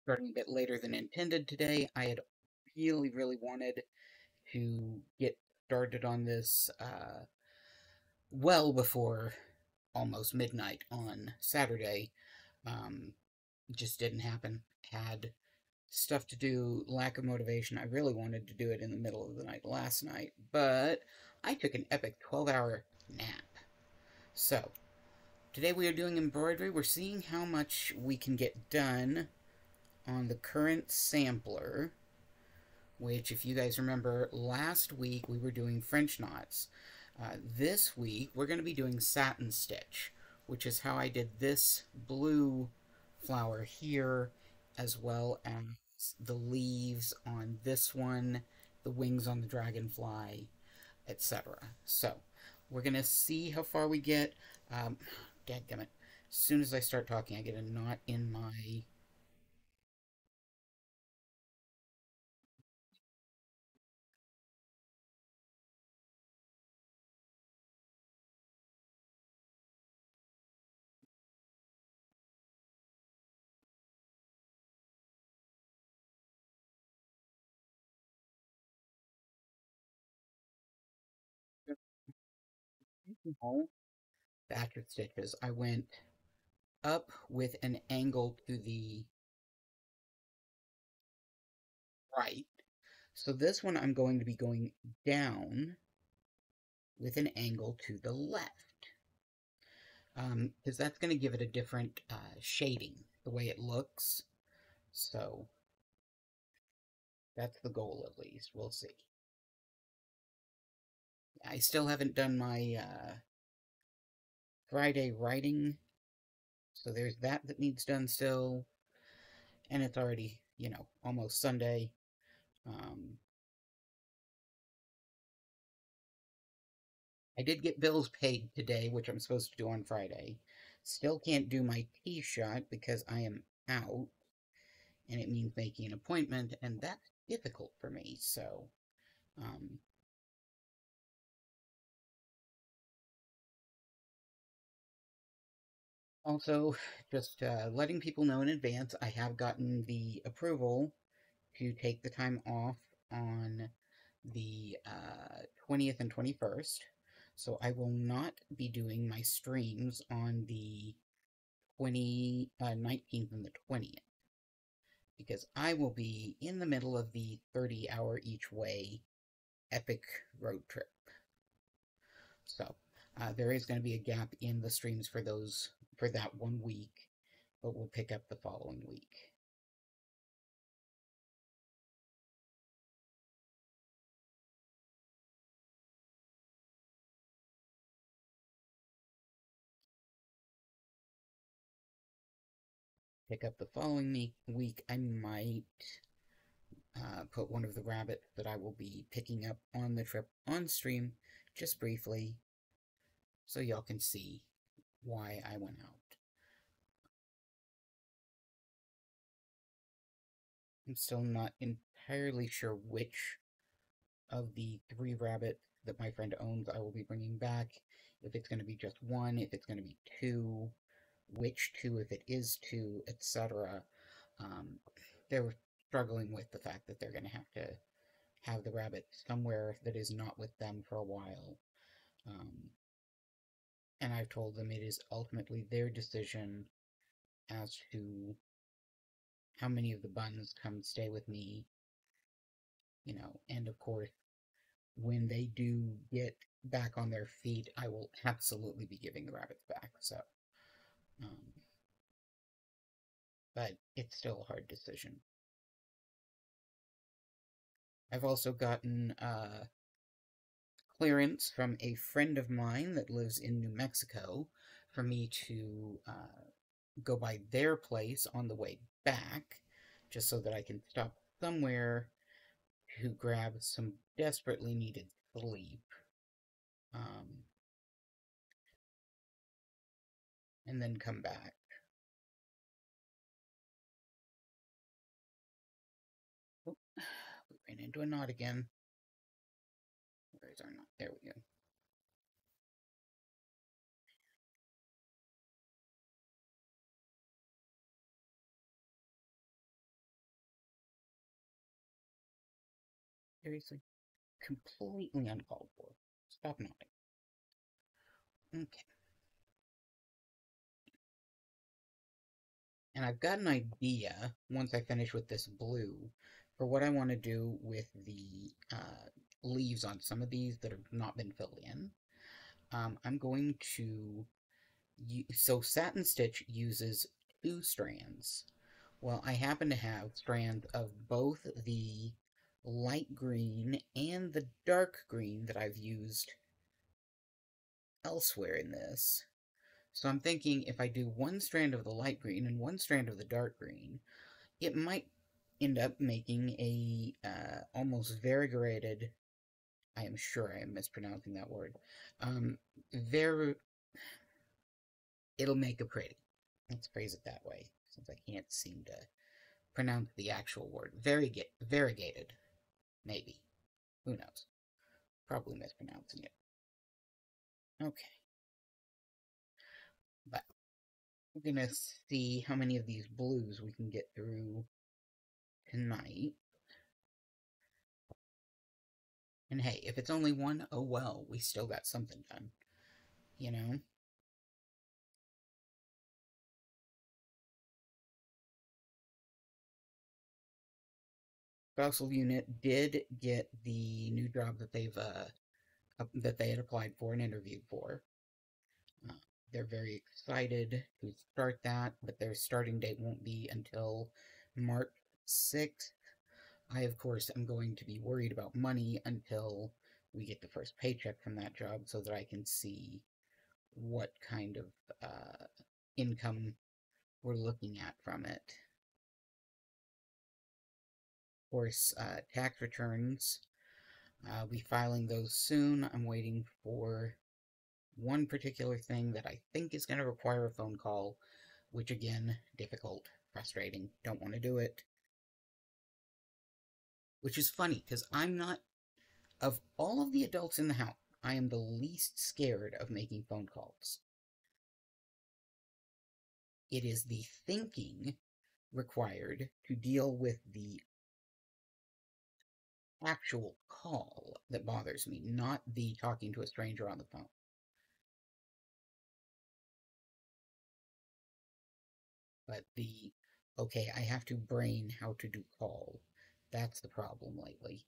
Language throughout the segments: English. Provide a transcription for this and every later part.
starting a bit later than intended today. I had really wanted to get started on this well before almost midnight on Saturday. It just didn't happen. Had stuff to do, lack of motivation. I really wanted to do it in the middle of the night last night, but I took an epic 12-hour nap. So, today we are doing embroidery. We're seeing how much we can get done on the current sampler, which, if you guys remember, last week we were doing French knots. This week we're going to be doing satin stitch, which is how I did this blue flower here, as well as the leaves on this one, the wings on the dragonfly, etc. So, we're going to see how far we get. Dadgummit. As soon as I start talking, I get a knot in my batch of stitches. I went up with an angle to the right. So this one I'm going to be going down with an angle to the left. Because that's going to give it a different shading, the way it looks. So that's the goal, at least. We'll see. I still haven't done my Friday writing, so there's that needs done still. And it's already, almost Sunday. I did get bills paid today, which I'm supposed to do on Friday. Still can't do my tea shot because I am out, and it means making an appointment, and that's difficult for me, so, um, also, just letting people know in advance, I have gotten the approval to take the time off on the 20th and 21st, so I will not be doing my streams on the 19th and the 20th, because I will be in the middle of the 30-hour each way epic road trip. So, there is going to be a gap in the streams for that 1 week, but we'll pick up the following week. Pick up the following week, I might put one of the rabbits that I will be picking up on the trip on stream, just briefly, so y'all can see why I went out. I'm still not entirely sure which of the 3 rabbits that my friend owns I will be bringing back. If it's going to be just 1, if it's going to be 2, which 2, if it is 2, etc. They're struggling with the fact that they're going to have the rabbit somewhere that is not with them for a while. And I've told them it is ultimately their decision as to how many of the buns come stay with me, and of course, when they do get back on their feet, I will absolutely be giving the rabbits back, so, um, but it's still a hard decision. I've also gotten, clearance from a friend of mine that lives in New Mexico for me to, go by their place on the way back, just so that I can stop somewhere to grab some desperately needed sleep. Um, and then come back. Oh, we ran into a knot again. Where's our knot? There we go. Seriously, completely uncalled for. Stop nodding. Okay. And I've got an idea, once I finish with this blue, for what I want to do with the leaves on some of these that have not been filled in. I'm going to... So Satin Stitch uses 2 strands. Well, I happen to have strands of both the light green and the dark green that I've used elsewhere in this. So I'm thinking if I do 1 strand of the light green and 1 strand of the dark green, it might end up making a almost variegated. I am sure I am mispronouncing that word. Var. It'll make a pretty. Let's phrase it that way, since I can't seem to pronounce the actual word. Variegated, maybe. Who knows? Probably mispronouncing it. Okay, but we're gonna see how many of these blues we can get through tonight. And hey, if it's only one, oh well, we still got something done. You know? Spousal unit did get the new job that they had applied for and interviewed for. Uh, they're very excited to start that, but their starting date won't be until March 6th. I, of course, am going to be worried about money until we get the first paycheck from that job so that I can see what kind of income we're looking at from it. Of course, tax returns. I'll be filing those soon. I'm waiting for one particular thing that I think is going to require a phone call, which again, difficult, frustrating, don't want to do it. Which is funny, because I'm not, of all of the adults in the house, I am the least scared of making phone calls. It is the thinking required to deal with the actual call that bothers me, not the talking to a stranger on the phone. But the, okay, I have to brain how to do call. That's the problem lately.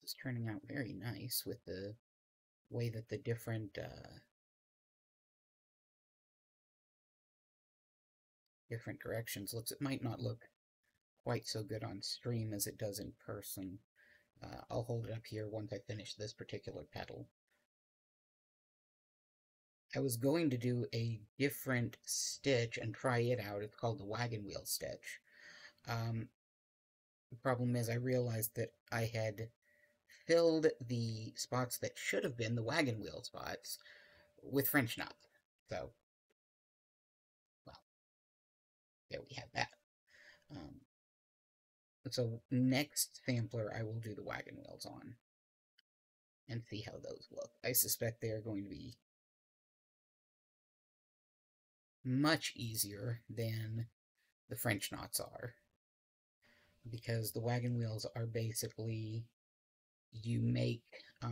It's turning out very nice with the way that the different directions looks. It might not look quite so good on stream as it does in person. I'll hold it up here once I finish this particular petal. I was going to do a different stitch and try it out. It's called the wagon wheel stitch. The problem is I realized that I had filled the spots that should have been the wagon wheel spots with French knots. So, well, there we have that. So next sampler I will do the wagon wheels on and see how those look. I suspect they are going to be much easier than the French knots are, because the wagon wheels are basically you make a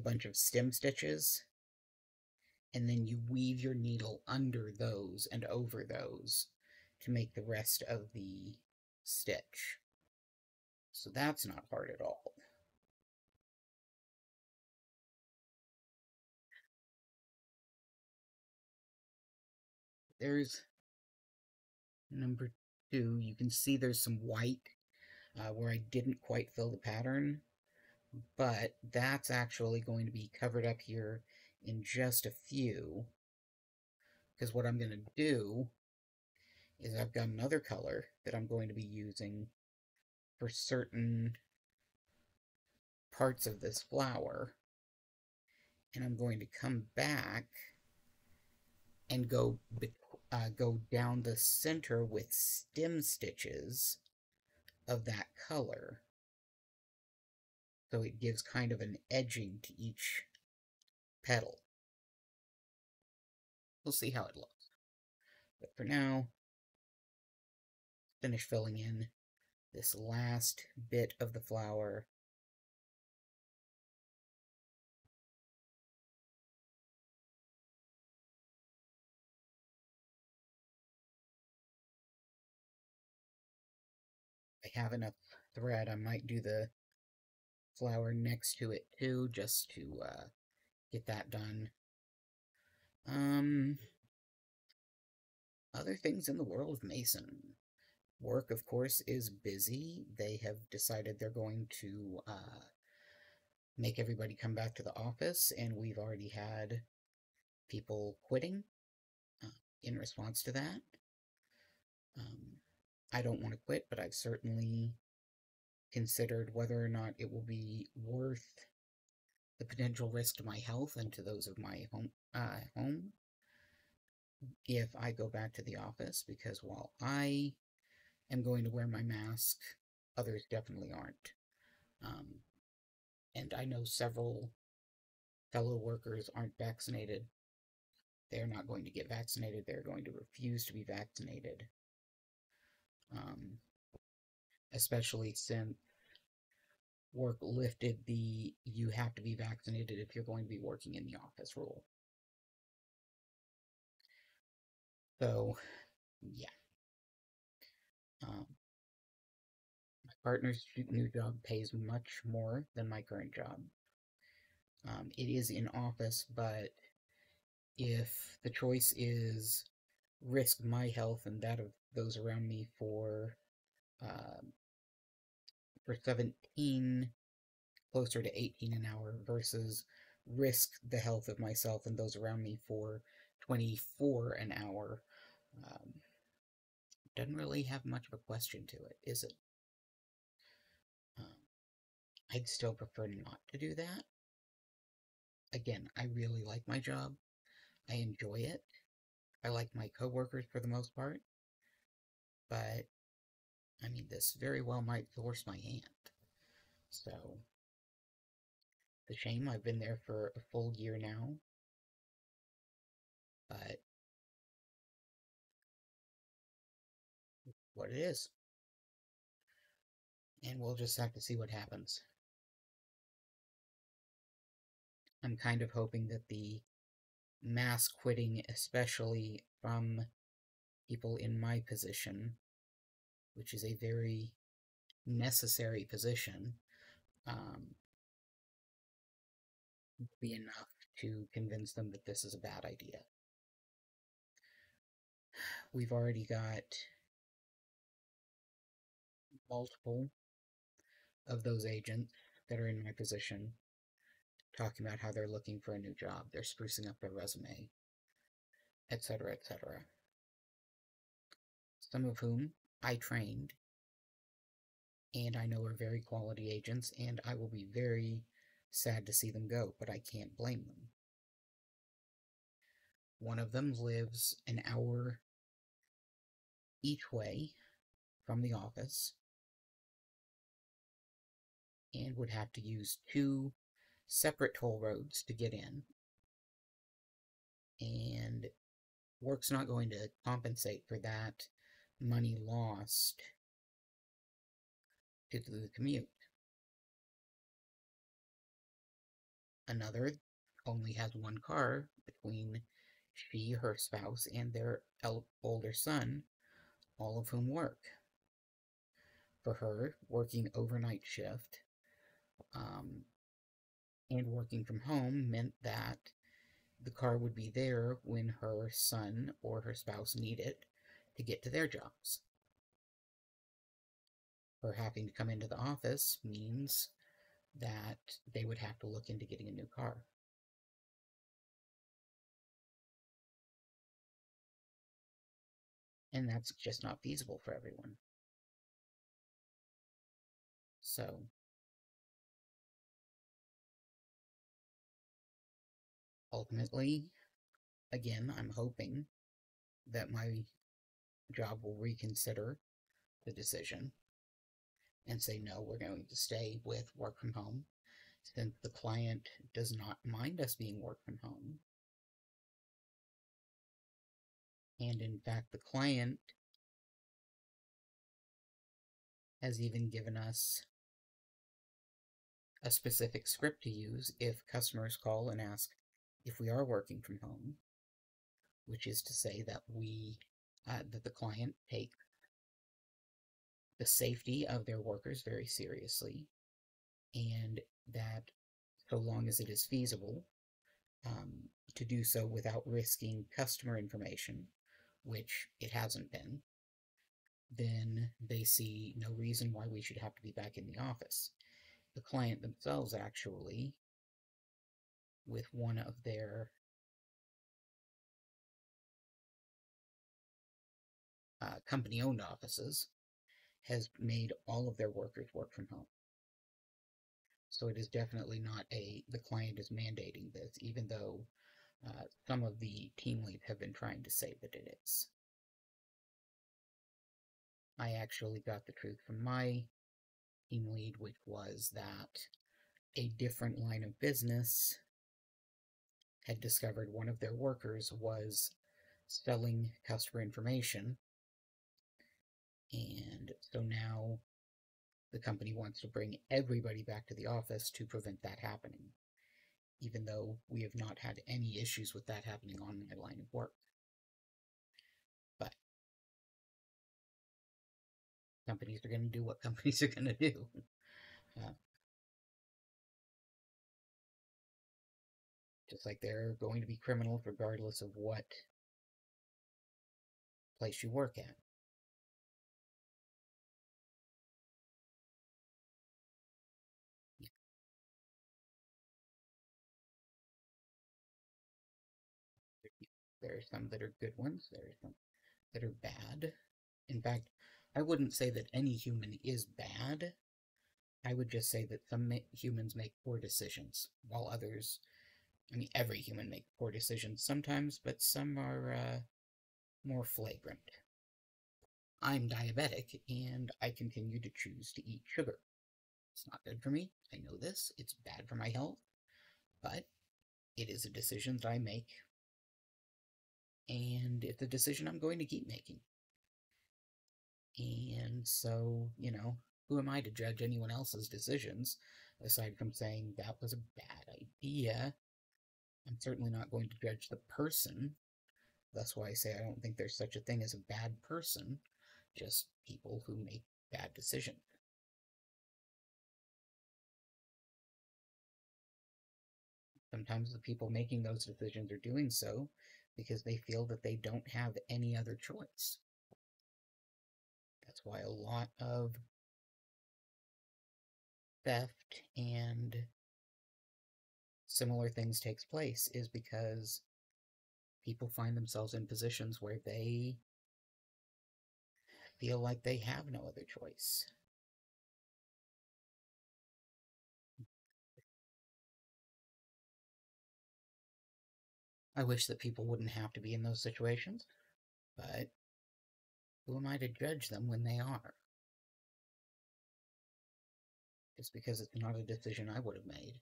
bunch of stem stitches and then you weave your needle under those and over those to make the rest of the stitch. So that's not hard at all. There's number 2. You can see there's some white where I didn't quite fill the pattern, but that's actually going to be covered up here in just a few, because what I'm going to do is I've got another color that I'm going to be using for certain parts of this flower, and I'm going to come back and go down the center with stem stitches of that color. so it gives kind of an edging to each petal. We'll see how it looks. But for now, finish filling in this last bit of the flower. I have enough thread. I might do the flower next to it too, just to get that done. Other things in the world of Mason. Work, of course, is busy. They have decided they're going to make everybody come back to the office, and we've already had people quitting in response to that. I don't want to quit, but I've certainly considered whether or not it will be worth the potential risk to my health and to those of my home if I go back to the office, because while I am going to wear my mask, others definitely aren't. And I know several fellow workers aren't vaccinated. They're not going to get vaccinated. They're going to refuse to be vaccinated. Especially since work lifted the you have to be vaccinated if you're going to be working in the office rule. So, yeah. My partner's new job pays much more than my current job. It is in office, but if the choice is risk my health and that of those around me for 17, closer to 18 an hour, versus risk the health of myself and those around me for 24 an hour, doesn't really have much of a question to it, is it? I'd still prefer not to do that. Again, I really like my job. I enjoy it. I like my coworkers for the most part. But, I mean, this very well might force my hand. So, the shame, I've been there for a full year now. But, what it is. And we'll just have to see what happens. I'm kind of hoping that the mass quitting, especially from people in my position, which is a very necessary position, be enough to convince them that this is a bad idea. We've already got multiple of those agents that are in my position talking about how they're looking for a new job, they're sprucing up their resume, etc., etc. Some of whom I trained, and I know are very quality agents, and I will be very sad to see them go, but I can't blame them. One of them lives an hour each way from the office and would have to use 2 separate toll roads to get in, and work's not going to compensate for that money lost to the commute. Another only has one car between she, her spouse, and their older son, all of whom work. For her, working overnight shift and working from home meant that the car would be there when her son or her spouse need it to get to their jobs. Her having to come into the office means that they would have to look into getting a new car. And that's just not feasible for everyone. So, ultimately, again, I'm hoping that my job will reconsider the decision and say, no, we're going to stay with work from home. since the client does not mind us being work from home. And in fact, the client has even given us a specific script to use if customers call and ask if we are working from home, which is to say that that the client take the safety of their workers very seriously, and that so long as it is feasible, to do so without risking customer information, which it hasn't been, then they see no reason why we should have to be back in the office. The client themselves, actually, with one of their company-owned offices, has made all of their workers work from home. So it is definitely not the client is mandating this, even though some of the team leads have been trying to say that it is. I actually got the truth from my team lead, which was that a different line of business had discovered one of their workers was selling customer information, and so now the company wants to bring everybody back to the office to prevent that happening, even though we have not had any issues with that happening on my line of work. But companies are going to do what companies are going to do. Just like they're going to be criminals regardless of what place you work at. There are some that are good ones, there are some that are bad. In fact, I wouldn't say that any human is bad. I would just say that some humans make poor decisions, while others, I mean, every human makes poor decisions sometimes, but some are more flagrant. I'm diabetic, and I continue to choose to eat sugar. It's not good for me. I know this. It's bad for my health, but it is a decision that I make, and it's a decision I'm going to keep making. And so, who am I to judge anyone else's decisions, aside from saying that was a bad idea? I'm certainly not going to judge the person. That's why I say I don't think there's such a thing as a bad person, just people who make bad decisions. Sometimes the people making those decisions are doing so because they feel that they don't have any other choice. That's why a lot of theft and similar things takes place, is because people find themselves in positions where they feel like they have no other choice. I wish that people wouldn't have to be in those situations, but who am I to judge them when they are? Just because it's not a decision I would have made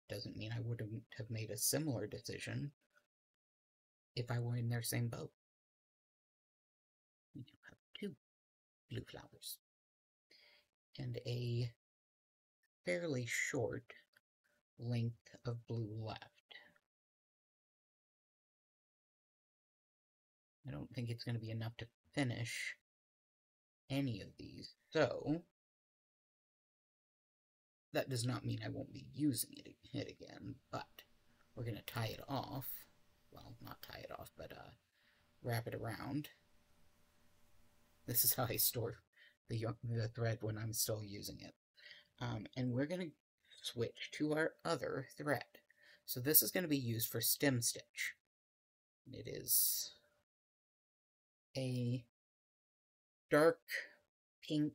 doesn't mean I wouldn't have made a similar decision if I were in their same boat. We now have 2 blue flowers and a fairly short length of blue left. I don't think it's going to be enough to finish any of these, so that does not mean I won't be using it again, but we're going to tie it off. Well, not tie it off, but wrap it around. This is how I store the thread when I'm still using it. And we're going to switch to our other thread. So this is going to be used for stem stitch. It is a dark pink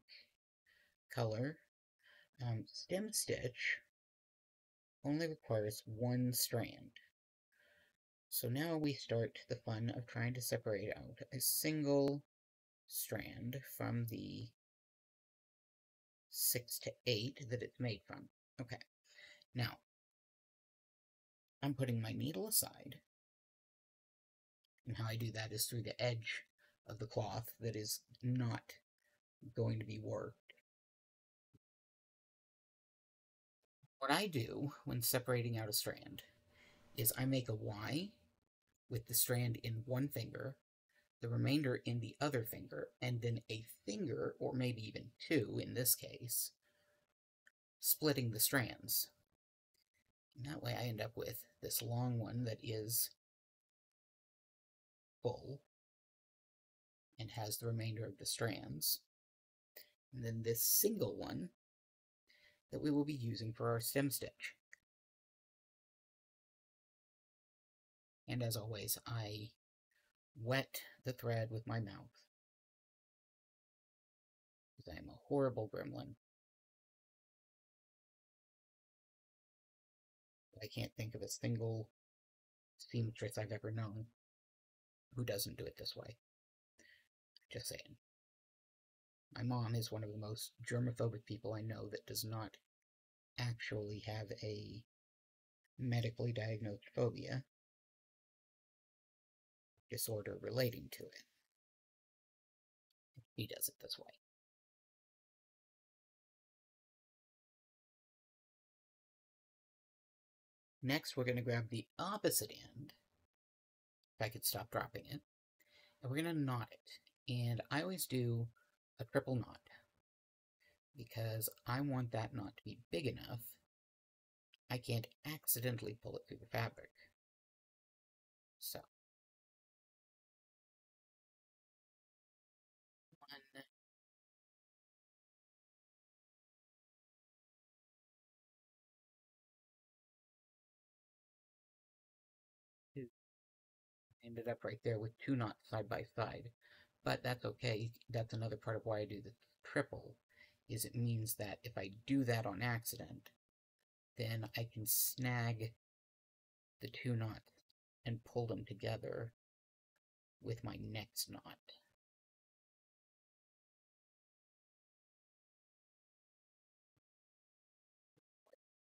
color. Stem stitch only requires 1 strand. So now we start the fun of trying to separate out a single strand from the 6 to 8 that it's made from. Okay, Now, I'm putting my needle aside, and how I do that is through the edge of the cloth that is not going to be worked. What I do when separating out a strand is I make a Y with the strand in one finger, the remainder in the other finger, and then a finger, or maybe even two in this case, splitting the strands. And that way I end up with this long one that is full and has the remainder of the strands, and then this single one that we will be using for our stem stitch. And as always, I wet the thread with my mouth, because I am a horrible gremlin. I can't think of a single seamstress I've ever known who doesn't do it this way. Just saying. My mom is one of the most germophobic people I know that does not actually have a medically diagnosed phobia disorder relating to it. He does it this way. Next, we're going to grab the opposite end, if I could stop dropping it, and we're going to knot it. And I always do a triple knot, because I want that knot to be big enough I can't accidentally pull it through the fabric. So, 1, 2, ended up right there with 2 knots side by side, but that's okay. That's another part of why I do the triple, is it means that if I do that on accident, then I can snag the 2 knots and pull them together with my next knot.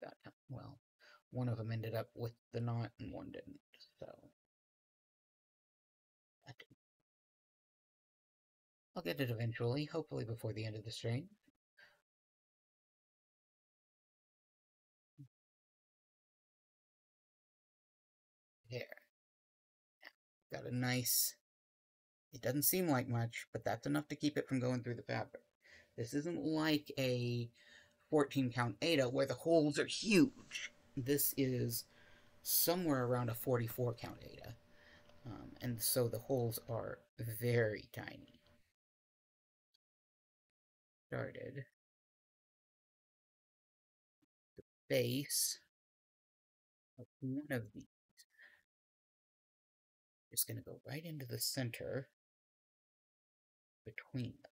That time, well, one of them ended up with the knot and one didn't, so that didn't. I'll get it eventually, hopefully before the end of the string. There. Got a nice, it doesn't seem like much, but that's enough to keep it from going through the fabric. This isn't like a 14 count Ada where the holes are huge. This is somewhere around a 44 count Ada. And so the holes are very tiny. Started the base of one of these. Just going to go right into the center between them.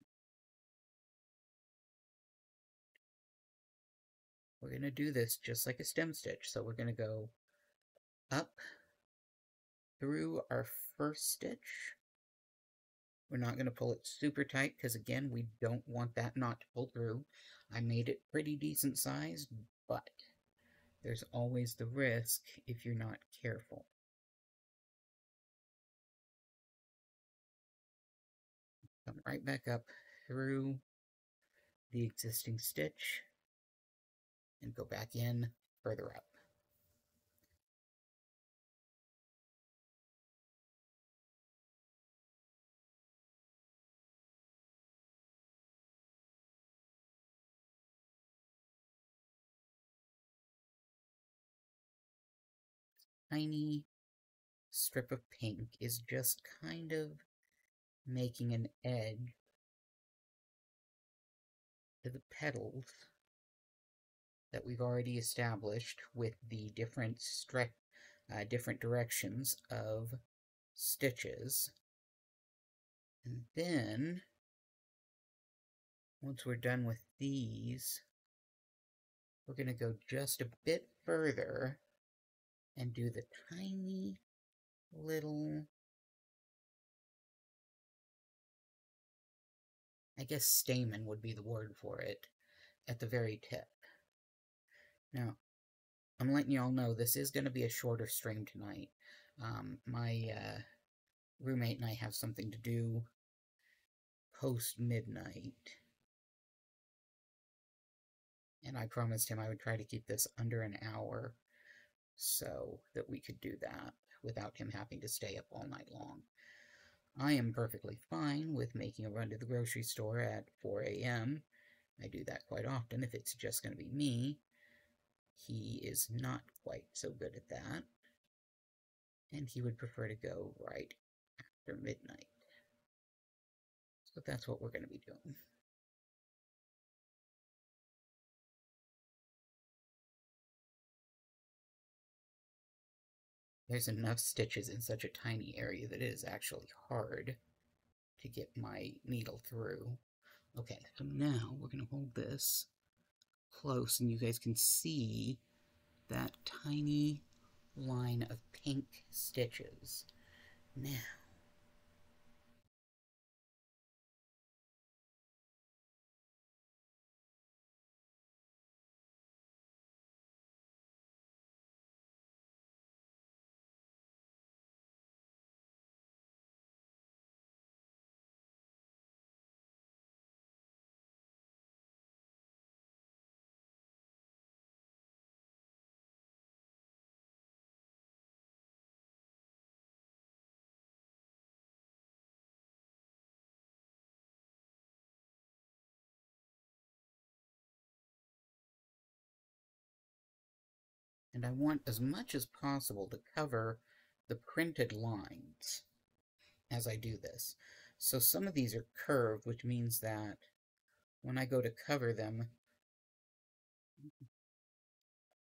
We're going to do this just like a stem stitch. So we're going to go up through our first stitch. We're not going to pull it super tight because, again, we don't want that knot to pull through. I made it pretty decent sized, but there's always the risk if you're not careful. Come right back up through the existing stitch and go back in further up. Tiny strip of pink is just kind of making an edge to the petals that we've already established with the different different directions of stitches. And then, once we're done with these, we're going to go just a bit further and do the tiny little, I guess stamen would be the word for it, at the very tip. Now, I'm letting y'all know this is going to be a shorter stream tonight. My roommate and I have something to do post-midnight. And I promised him I would try to keep this under an hour so that we could do that without him having to stay up all night long. I am perfectly fine with making a run to the grocery store at 4 a.m. I do that quite often if it's just going to be me. He is not quite so good at that, and he would prefer to go right after midnight. So that's what we're going to be doing. There's enough stitches in such a tiny area that it is actually hard to get my needle through. Okay, so now we're going to hold this close and you guys can see that tiny line of pink stitches. Now, and I want as much as possible to cover the printed lines as I do this. So some of these are curved, which means that when I go to cover them,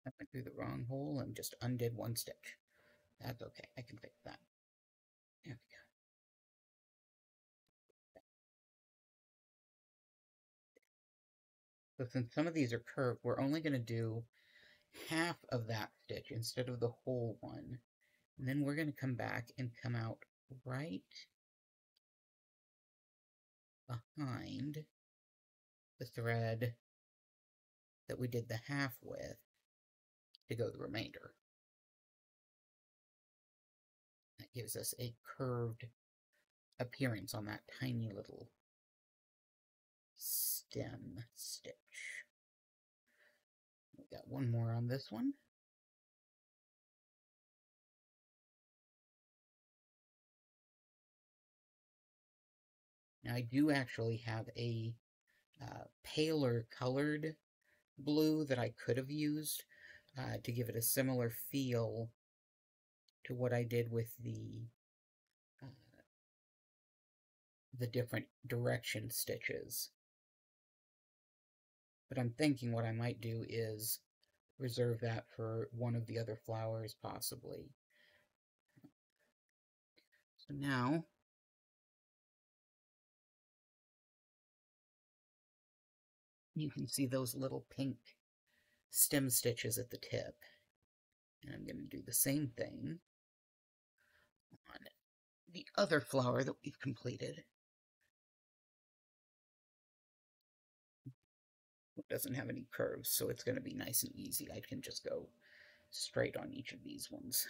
I went through the wrong hole and just undid one stitch. That's okay, I can fix that. There we go. So since some of these are curved, we're only going to do half of that stitch instead of the whole one. And then we're going to come back and come out right behind the thread that we did the half with to go the remainder. That gives us a curved appearance on that tiny little stem stitch. We got one more on this one. Now I do actually have a paler colored blue that I could have used to give it a similar feel to what I did with the different direction stitches. But I'm thinking what I might do is reserve that for one of the other flowers, possibly. So now, you can see those little pink stem stitches at the tip. And I'm going to do the same thing on the other flower that we've completed. It doesn't have any curves, so it's going to be nice and easy. I can just go straight on each of these ones.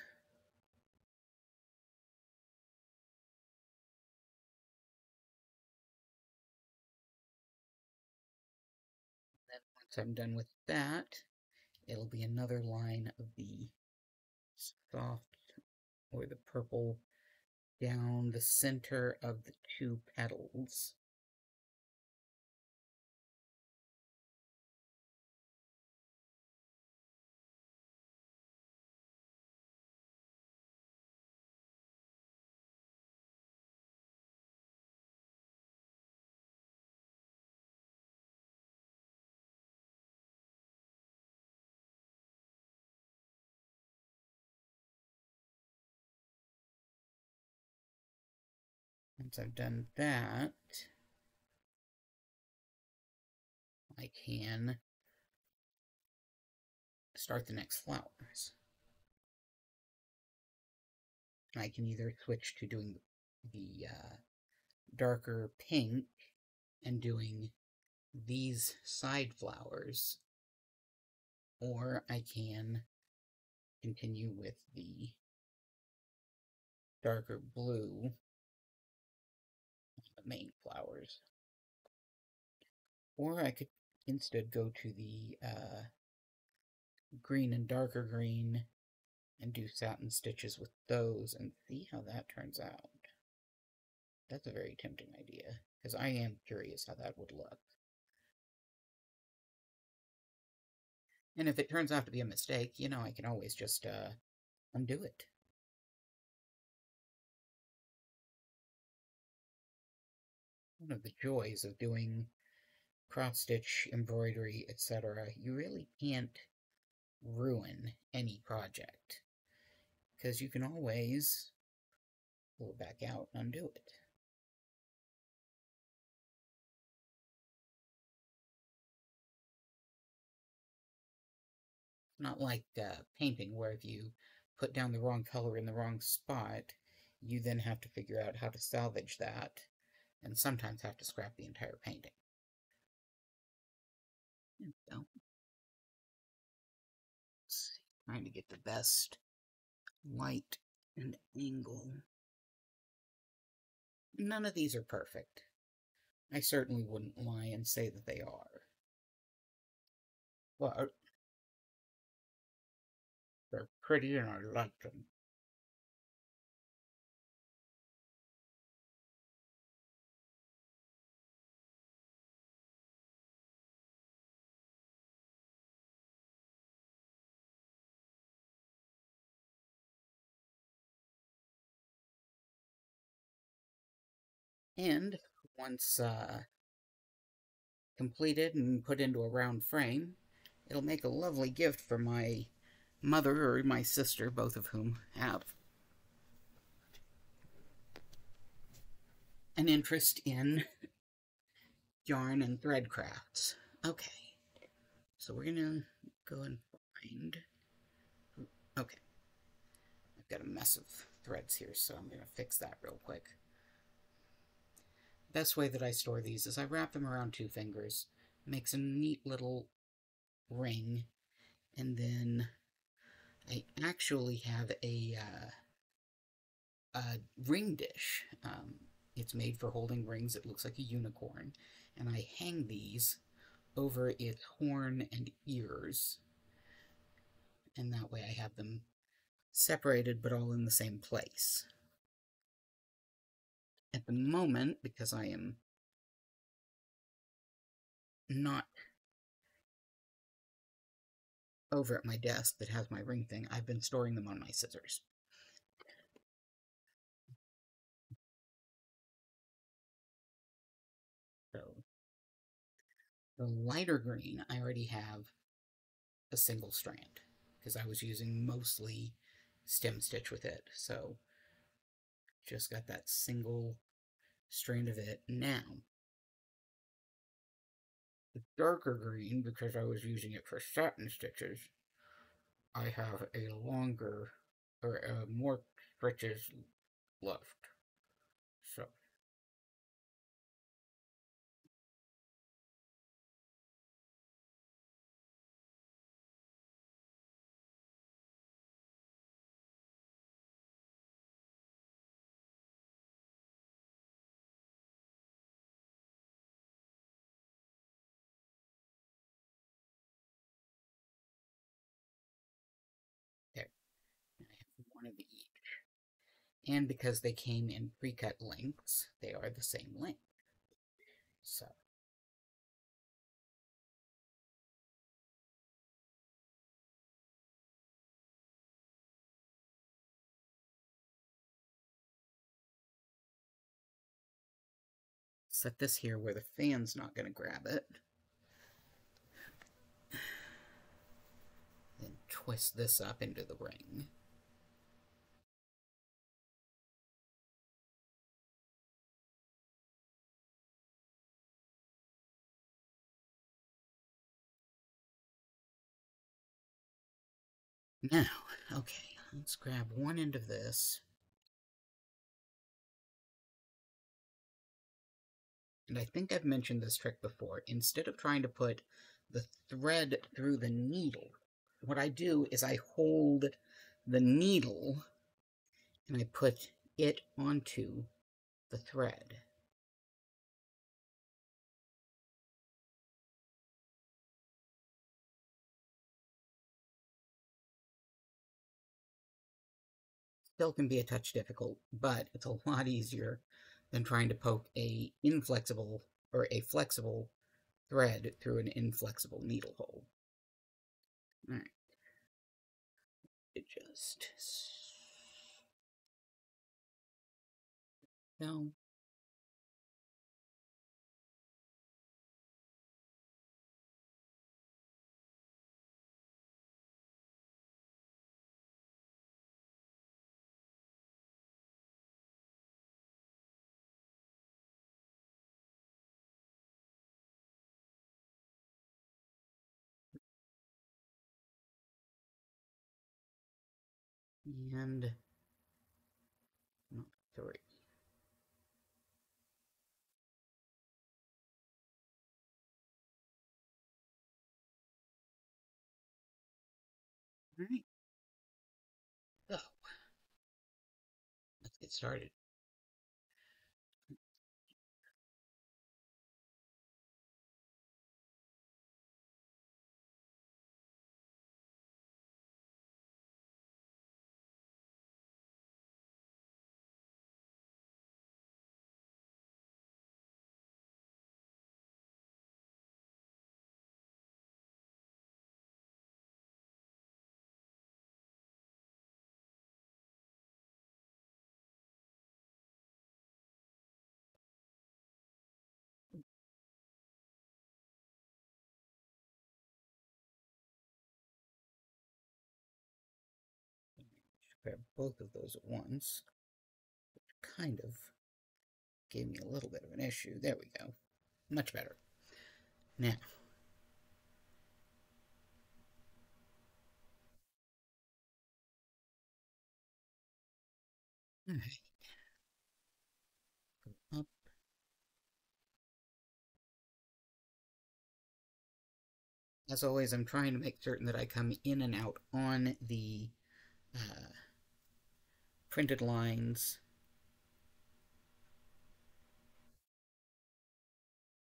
Then once I'm done with that, it'll be another line of the soft or the purple down the center of the two petals. Once I've done that, I can start the next flowers. I can either switch to doing the darker pink and doing these side flowers, or I can continue with the darker blue on the main flowers. Or I could instead go to the green and darker green and do satin stitches with those and see how that turns out. That's a very tempting idea, because I am curious how that would look. And if it turns out to be a mistake, you know, I can always just undo it. One of the joys of doing cross-stitch, embroidery, etc., you really can't ruin any project, because you can always pull it back out and undo it. Not like painting, where if you put down the wrong color in the wrong spot, you then have to figure out how to salvage that, and sometimes have to scrap the entire painting. So, let's see, trying to get the best light and angle. None of these are perfect. I certainly wouldn't lie and say that they are. Well, they're pretty and I like them. And once completed and put into a round frame, it'll make a lovely gift for my mother or my sister, both of whom have an interest in yarn and thread crafts. Okay, so we're gonna go and find... Okay, I've got a mess of threads here, so I'm gonna fix that real quick. Best way that I store these is I wrap them around 2 fingers, makes a neat little ring, and then I actually have a ring dish. It's made for holding rings. It looks like a unicorn, and I hang these over its horn and ears, and that way I have them separated but all in the same place. At the moment, because I am not over at my desk that has my ring thing, I've been storing them on my scissors. So, the lighter green, I already have a single strand, because I was using mostly stem stitch with it, so just got that single strand of it. Now, the darker green, because I was using it for satin stitches, I have a longer, or more stitches left. So, there. I have one of each. And because they came in pre-cut lengths, they are the same length. So, set this here where the fan's not going to grab it. Then twist this up into the ring. Now, okay, let's grab one end of this. And I think I've mentioned this trick before. Instead of trying to put the thread through the needle, what I do is I hold the needle and I put it onto the thread. Still can be a touch difficult, but it's a lot easier than trying to poke a inflexible or a flexible thread through an inflexible needle hole. All right, just no. And not 3. All right, so let's get started. Grab both of those at once. Kind of gave me a little bit of an issue. There we go. Much better. Now, all right, go up. As always, I'm trying to make certain that I come in and out on the uh, printed lines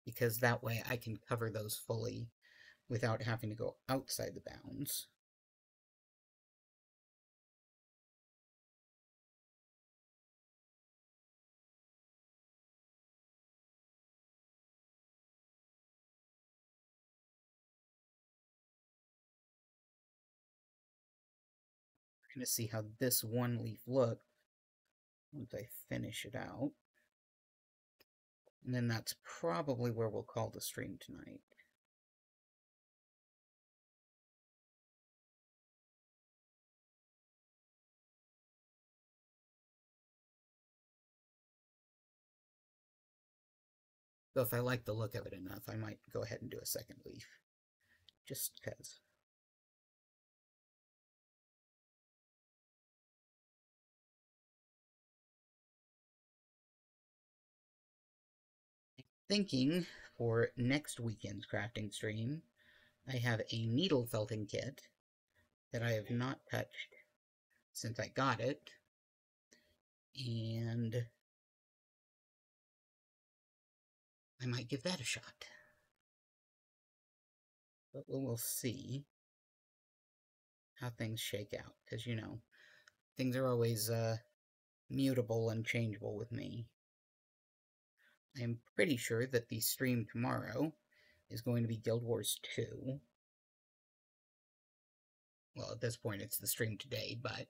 because that way I can cover those fully without having to go outside the bounds. We're going to see how this one leaf looks once I finish it out. And then that's probably where we'll call the stream tonight. So if I like the look of it enough, I might go ahead and do a second leaf. Just because. Thinking for next weekend's crafting stream, I have a needle felting kit that I have not touched since I got it, and I might give that a shot. But we'll see how things shake out, because, you know, things are always mutable and changeable with me. I am pretty sure that the stream tomorrow is going to be Guild Wars 2. Well, at this point, it's the stream today, but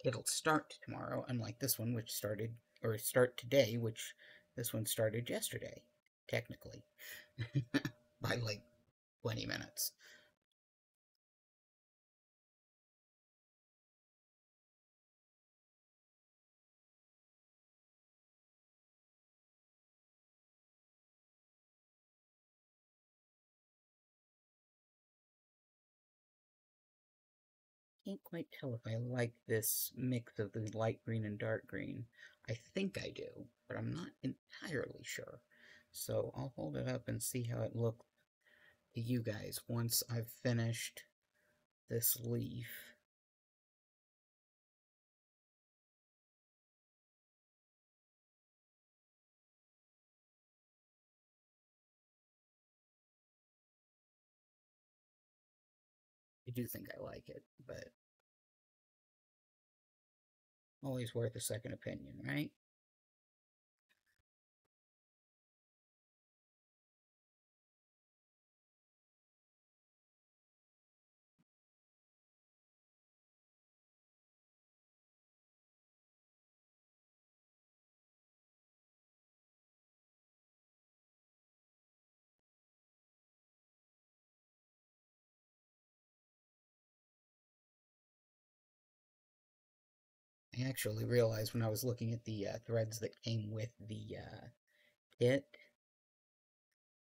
it'll start tomorrow, unlike this one, which started, or start today, which this one started yesterday, technically, by like 20 minutes. Can't quite tell if I like this mix of the light green and dark green. I think I do, but I'm not entirely sure. So I'll hold it up and see how it looks to you guys once I've finished this leaf. I do think I like it, but always worth a second opinion, right? I actually realized when I was looking at the threads that came with the kit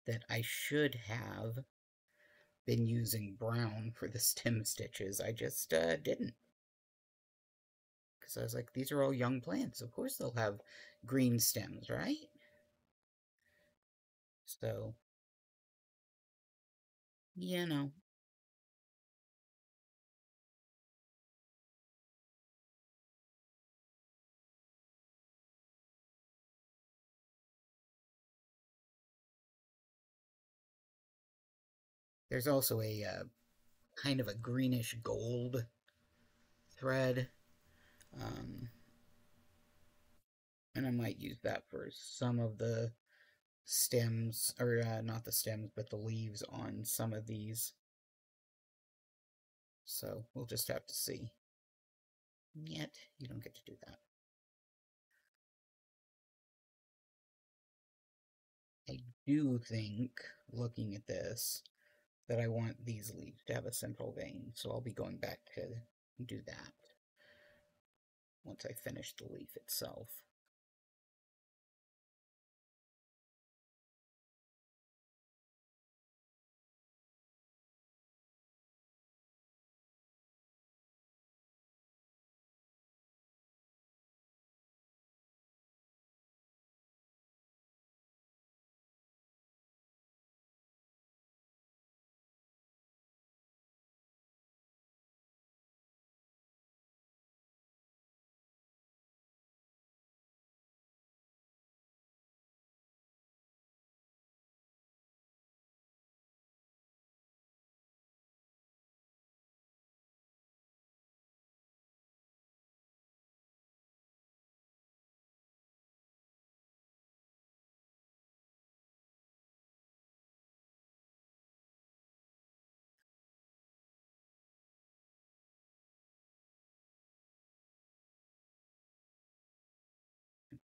that I should have been using brown for the stem stitches. I just didn't. Because I was like, these are all young plants. Of course they'll have green stems, right? So, you know. There's also a kind of a greenish gold thread. Um, and I might use that for some of the stems, or not the stems, but the leaves on some of these. So we'll just have to see. Yet, you don't get to do that. I do think, looking at this, that I want these leaves to have a central vein, so I'll be going back to do that once I finish the leaf itself.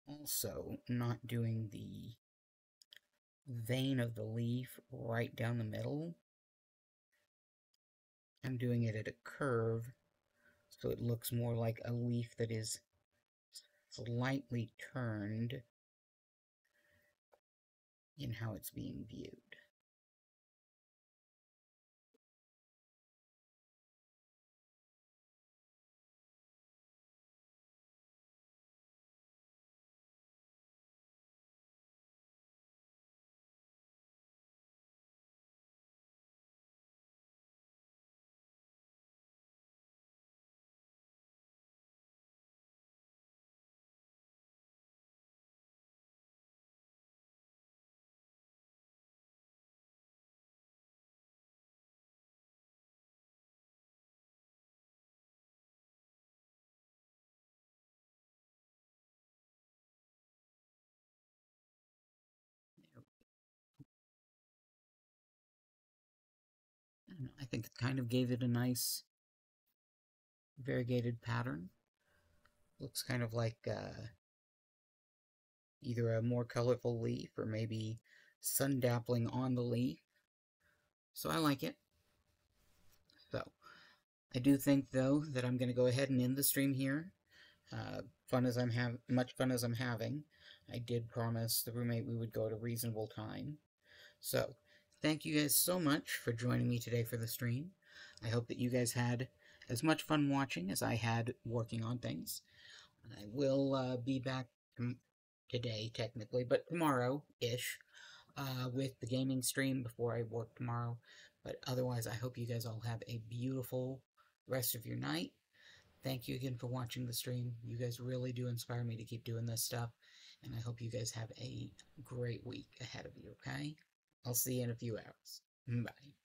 Also, not doing the vein of the leaf right down the middle. I'm doing it at a curve, so it looks more like a leaf that is slightly turned in how it's being viewed. I don't know, I think it kind of gave it a nice variegated pattern. Looks kind of like either a more colorful leaf or maybe sun dappling on the leaf. So I like it. So I do think though that I'm going to go ahead and end the stream here. Much fun as I'm having. I did promise the roommate we would go at a reasonable time. So thank you guys so much for joining me today for the stream. I hope that you guys had as much fun watching as I had working on things. I will be back today, technically, but tomorrow-ish, with the gaming stream before I work tomorrow. But otherwise, I hope you guys all have a beautiful rest of your night. Thank you again for watching the stream. You guys really do inspire me to keep doing this stuff. And I hope you guys have a great week ahead of you, okay? I'll see you in a few hours. Bye.